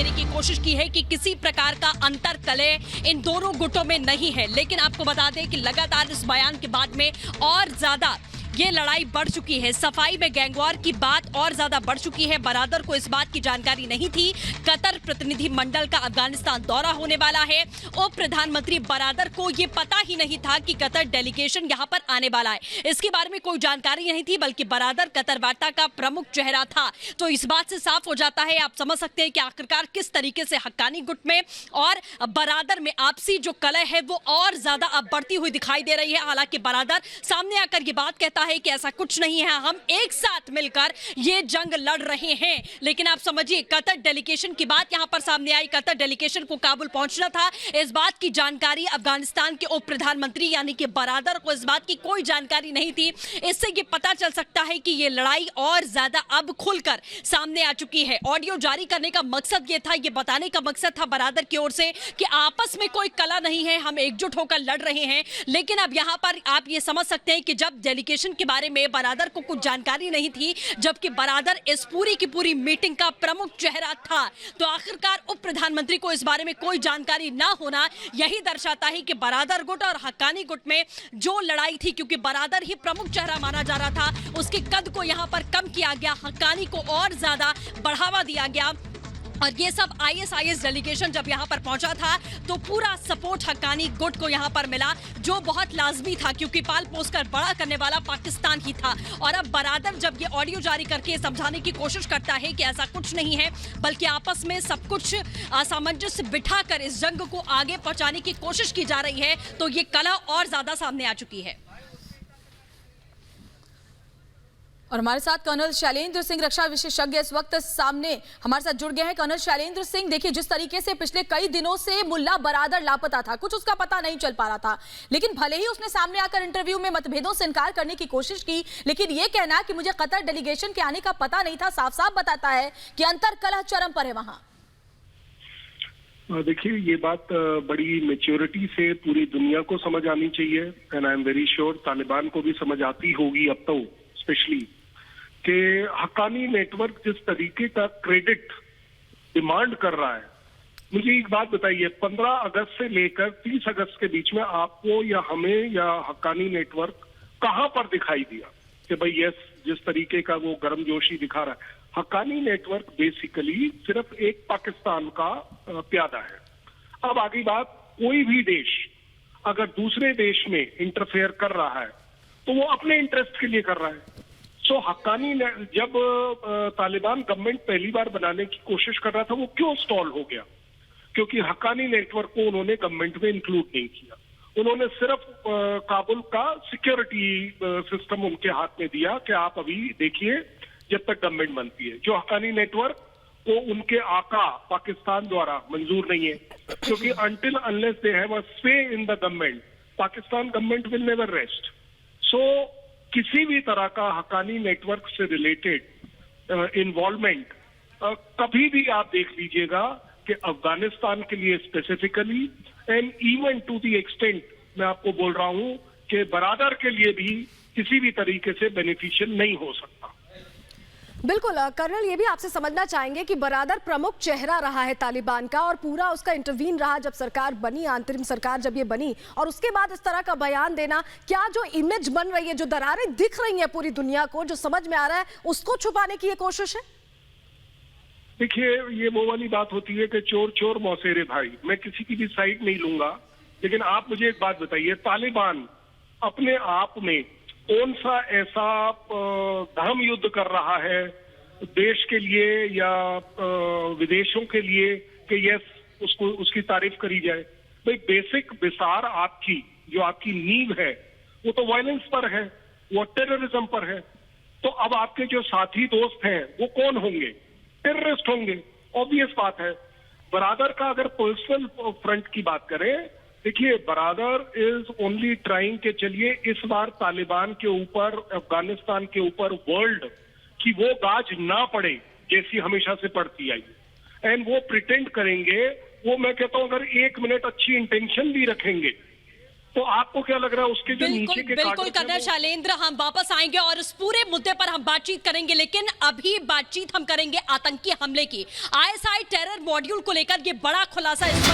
देने की कोशिश की है कि किसी प्रकार का अंतर कलह इन दोनों गुटों में नहीं है, लेकिन आपको बता दें कि लगातार इस बयान के बाद में और ज्यादा ये लड़ाई बढ़ चुकी है। सफाई में गैंगवार की बात और ज्यादा बढ़ चुकी है। बरादर को इस बात की जानकारी नहीं थी कतर प्रतिनिधि मंडल का अफगानिस्तान दौरा होने वाला है। उप प्रधानमंत्री बरादर को ये पता ही नहीं था कि कतर डेलीगेशन यहां पर आने वाला है। इसके बारे में कोई जानकारी नहीं थी, बल्कि बरादर कतर वार्ता का प्रमुख चेहरा था। तो इस बात से साफ हो जाता है, आप समझ सकते हैं कि आखिरकार किस तरीके से हक्कानी गुट में और बरादर में आपसी जो कलह है वो और ज्यादा अब बढ़ती हुई दिखाई दे रही है। हालांकि बरादर सामने आकर ये बात कहता है कि ऐसा कुछ नहीं है, हम एक साथ मिलकर ये जंग लड़ रहे हैं। लेकिन आप समझिए, कतर डेलीगेशन की बात यहां पर सामने आई। कतर डेलीगेशन को काबुल पहुंचना था, इस बात की जानकारी अफगानिस्तान के उप प्रधानमंत्री यानी कि बरादर को इस बात की कोई जानकारी नहीं थी। इससे ये पता चल सकता है कि ये लड़ाई और ज्यादा अब खुलकर सामने आ चुकी है। ऑडियो जारी करने का मकसद ये था, ये बताने का मकसद था बरादर की ओर से कि आपस में कोई कला नहीं है, हम एकजुट होकर लड़ रहे हैं। लेकिन अब यहां पर आप ये समझ सकते हैं कि जब डेलीगेशन के बारे में बरादर को कुछ जानकारी नहीं थी, जबकि बरादर इस पूरी की पूरी मीटिंग का प्रमुख चेहरा था, तो आखिरकार उप प्रधानमंत्री को इस बारे में कोई जानकारी ना होना यही दर्शाता है कि बरादर गुट और हक्कानी गुट में जो लड़ाई थी, क्योंकि बरादर ही प्रमुख चेहरा माना जा रहा था, उसके कद को यहां पर कम किया गया, हक्कानी को और ज्यादा बढ़ावा दिया गया। और ये सब आईएसआईएस डेलीगेशन जब यहाँ पर पहुंचा था तो पूरा सपोर्ट हक्कानी गुट को यहाँ पर मिला, जो बहुत लाजमी था, क्योंकि पाल पोस कर बड़ा करने वाला पाकिस्तान ही था। और अब बरादर जब ये ऑडियो जारी करके समझाने की कोशिश करता है कि ऐसा कुछ नहीं है, बल्कि आपस में सब कुछ सामंजस्य बिठाकर इस जंग को आगे पहुंचाने की कोशिश की जा रही है, तो ये कलह और ज्यादा सामने आ चुकी है। और हमारे साथ कर्नल शैलेंद्र सिंह, रक्षा विशेषज्ञ, इस वक्त सामने हमारे साथ जुड़ गए हैं। कर्नल शैलेंद्र सिंह, देखिए जिस तरीके से पिछले कई दिनों से मुल्ला बरादर लापता था, कुछ उसका पता नहीं चल पा रहा था, लेकिन भले ही उसने सामने आकर इंटरव्यू में मतभेदों से इनकार करने की कोशिश की, लेकिन ये कहना कि मुझे कतर डेलीगेशन के आने का पता नहीं था, साफ साफ बताता है कि अंतर कलह चरम पर है वहां। देखिए, ये बात बड़ी मेच्योरिटी से पूरी दुनिया को समझ आनी चाहिए, and I am very sure Taliban को भी समझ आती होगी अब तो, स्पेशली कि हक्कानी नेटवर्क जिस तरीके का क्रेडिट डिमांड कर रहा है। मुझे एक बात बताइए, 15 अगस्त से लेकर 30 अगस्त के बीच में आपको या हमें या हक्कानी नेटवर्क कहां पर दिखाई दिया कि भाई यस, जिस तरीके का वो गर्मजोशी दिखा रहा है? हक्कानी नेटवर्क बेसिकली सिर्फ एक पाकिस्तान का प्यादा है। अब आगे बात, कोई भी देश अगर दूसरे देश में इंटरफेयर कर रहा है तो वो अपने इंटरेस्ट के लिए कर रहा है। सो हक्कानी जब तालिबान गवर्नमेंट पहली बार बनाने की कोशिश कर रहा था, वो क्यों स्टॉल हो गया? क्योंकि हक्कानी नेटवर्क को उन्होंने गवर्नमेंट में इंक्लूड नहीं किया। उन्होंने सिर्फ काबुल का सिक्योरिटी सिस्टम उनके हाथ में दिया कि आप अभी देखिए जब तक गवर्नमेंट बनती है। जो हक्कानी नेटवर्क को उनके आका पाकिस्तान द्वारा मंजूर नहीं है, क्योंकि until unless they have a sway in the government, Pakistan government will never rest. So किसी भी तरह का हक्कानी नेटवर्क से रिलेटेड इन्वॉल्वमेंट कभी भी आप देख लीजिएगा कि अफगानिस्तान के लिए specifically and even to the extent मैं आपको बोल रहा हूं कि बरादर के लिए भी किसी भी तरीके से बेनिफिशियल नहीं हो सकता। बिल्कुल कर्नल, ये भी आपसे समझना चाहेंगे कि बरादर प्रमुख चेहरा रहा है तालिबान का और पूरा उसका इंटरवीन रहा जब सरकार बनी, अंतरिम सरकार जब ये बनी, और उसके बाद इस तरह का बयान देना, क्या जो इमेज बन रही है, जो दरारें दिख रही हैं पूरी दुनिया को, जो समझ में आ रहा है, उसको छुपाने की ये कोशिश है? देखिए, ये वो वाली बात होती है कि चोर चोर मौसेरे भाई। मैं किसी की भी साइड नहीं लूंगा, लेकिन आप मुझे एक बात बताइए, तालिबान अपने आप में कौन सा ऐसा धर्म युद्ध कर रहा है देश के लिए या विदेशों के लिए कि यस उसको उसकी तारीफ करी जाए? भाई बेसिक विसार आपकी जो आपकी नींव है वो तो वायलेंस पर है, वो टेररिज्म पर है। तो अब आपके जो साथी दोस्त हैं वो कौन होंगे? टेररिस्ट होंगे, ऑब्वियस बात है। बरादर का अगर पर्सनल फ्रंट की बात करें, देखिए बरादर इज ओनली ट्राइंग के चलिए इस बार तालिबान के ऊपर, अफगानिस्तान के ऊपर वर्ल्ड की वो गाज ना पड़े जैसी हमेशा से पड़ती आई, एंड वो प्रिटेंड करेंगे, वो मैं कहता हूं अगर 1 मिनट अच्छी इंटेंशन भी रखेंगे तो आपको क्या लग रहा है उसके जो बिल्कुल नीचे के बिल्कुल कागज हैं कर्नल शैलेंद्र, हम वापस आएंगे और इस पूरे मुद्दे पर हम बातचीत करेंगे, लेकिन अभी बातचीत हम करेंगे आतंकी हमले की। आईएसआई टेरर मॉड्यूल को लेकर ये बड़ा खुलासा इस वक्त